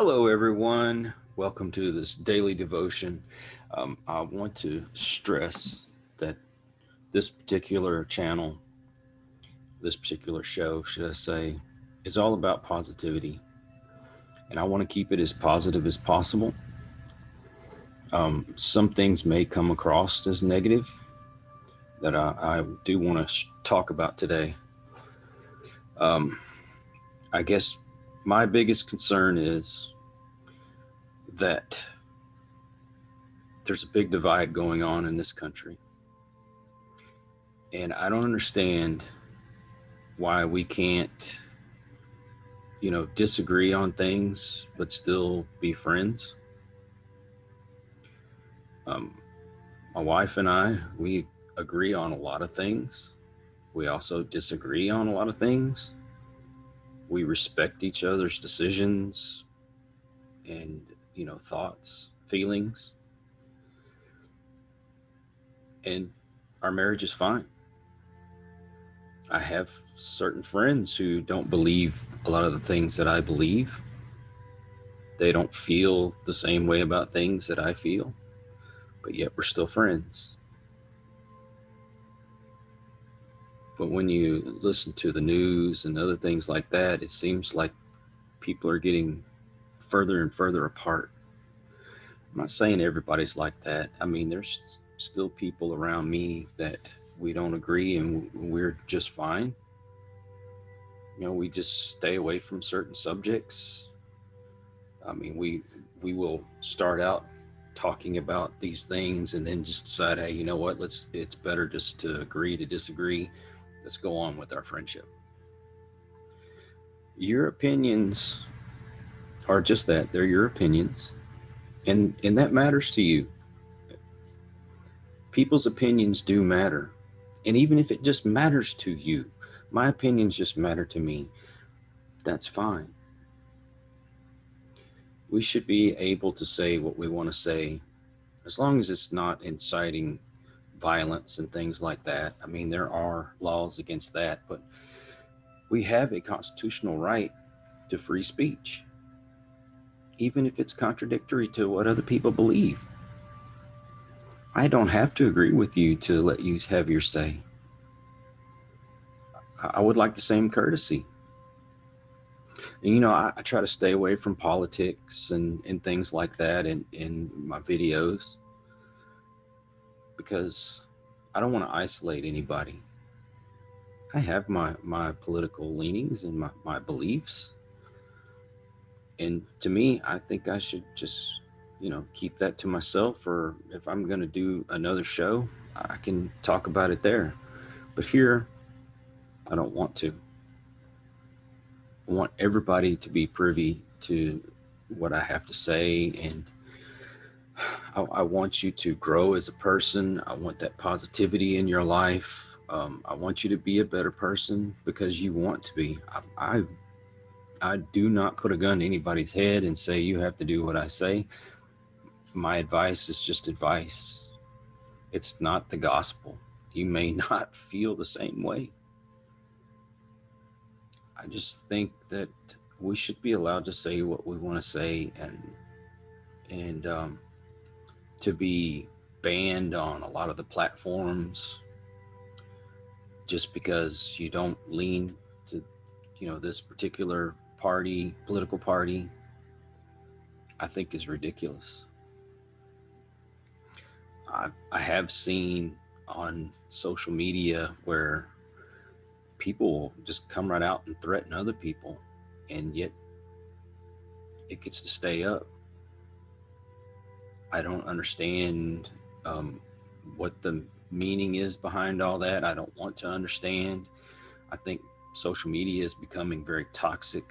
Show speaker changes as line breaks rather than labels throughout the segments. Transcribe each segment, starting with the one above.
Hello, everyone. Welcome to this daily devotion. I want to stress that this particular channel, this particular show, should I say, is all about positivity. And I want to keep it as positive as possible. Some things may come across as negative that I do want to talk about today. Um, I guess my biggest concern is that there's a big divide going on in this country. And I don't understand why we can't, disagree on things, but still be friends. Um, my wife and we agree on a lot of things. We also disagree on a lot of things. We respect each other's decisions and, thoughts, feelings, and our marriage is fine. I have certain friends who don't believe a lot of the things that I believe. They don't feel the same way about things that I feel, but yet we're still friends. But when you listen to the news and other things like that, it seems like people are getting further and further apart. I'm not saying everybody's like that. I mean, there's still people around me that we don't agree and we're just fine. We just stay away from certain subjects. I mean, we will start out talking about these things and then just decide, hey, you know what? It's better just to agree to disagree. Let's go on with our friendship. Your opinions are just that. They're your opinions. And that matters to you. People's opinions do matter. And even if it just matters to you, my opinions just matter to me, that's fine. We should be able to say what we want to say as long as it's not inciting violence and things like that. I mean, there are laws against that, but we have a constitutional right to free speech, even if it's contradictory to what other people believe. I don't have to agree with you to let you have your say. I would like the same courtesy. And, I try to stay away from politics and things like that in my videos because I don't want to isolate anybody. I have my political leanings and my beliefs. And to me, I think I should just, keep that to myself. Or if I'm going to do another show, I can talk about it there. But here, I don't want to. I want everybody to be privy to what I have to say. And I want you to grow as a person. I want that positivity in your life. I want you to be a better person because you want to be. I do not put a gun to anybody's head and say you have to do what I say. My advice is just advice. It's not the gospel. You may not feel the same way. I just think that we should be allowed to say what we want to say and to be banned on a lot of the platforms just because you don't lean to this particular political party, I think is ridiculous. I have seen on social media where people just come right out and threaten other people, and yet it gets to stay up. I don't understand what the meaning is behind all that. I don't want to understand. I think social media is becoming very toxic.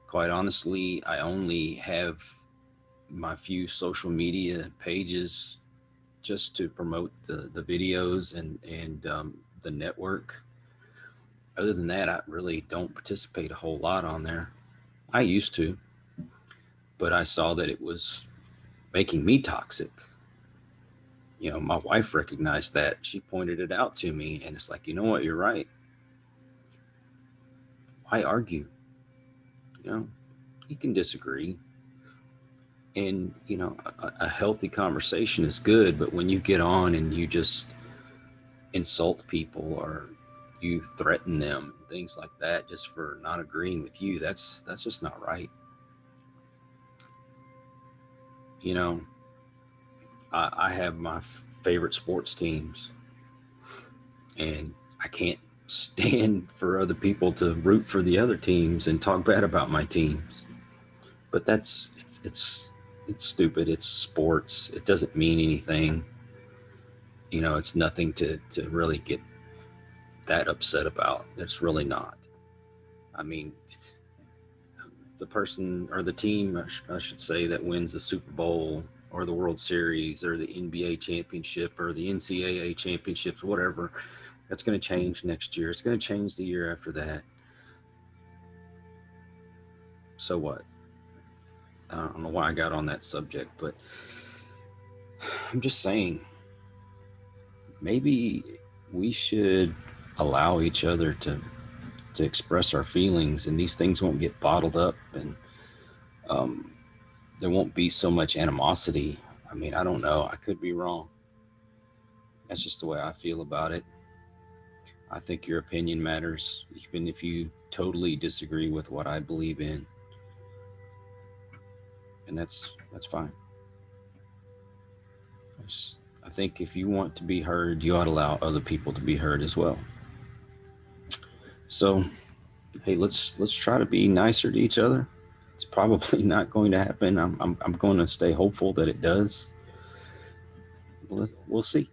Quite honestly, I only have my few social media pages just to promote the videos and the network. Other than that, I really don't participate a whole lot on there. I used to, but I saw that it was making me toxic. My wife recognized that. She pointed it out to me, and it's like, you know what, you're right. Why argue? You know, you can disagree, And, a healthy conversation is good, but when you get on and you just insult people or you threaten them, things like that, just for not agreeing with you, that's just not right. You know, I have my favorite sports teams, and I can't stand for other people to root for the other teams and talk bad about my teams. But it's stupid. It's sports. It doesn't mean anything. It's nothing to really get that upset about. It's really not. I mean, the person or the team, I should say, that wins the Super Bowl or the World Series or the NBA championship or the NCAA championships, whatever, that's going to change next year. It's going to change the year after that. So what? I don't know why I got on that subject, but I'm just saying, maybe we should allow each other to express our feelings, and these things won't get bottled up, and um, there won't be so much animosity. I mean, I don't know. I could be wrong. That's just the way I feel about it. I think your opinion matters, even if you totally disagree with what I believe in, and that's fine. I think if you want to be heard, you ought to allow other people to be heard as well. So, hey, let's try to be nicer to each other. It's probably not going to happen. I'm going to stay hopeful that it does. We'll see.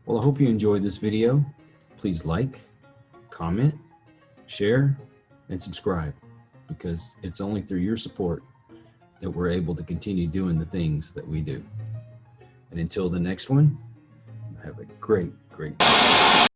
Well, I hope you enjoyed this video. Please like, comment, share, and subscribe, because it's only through your support that we're able to continue doing the things that we do. And until the next one, have a great day.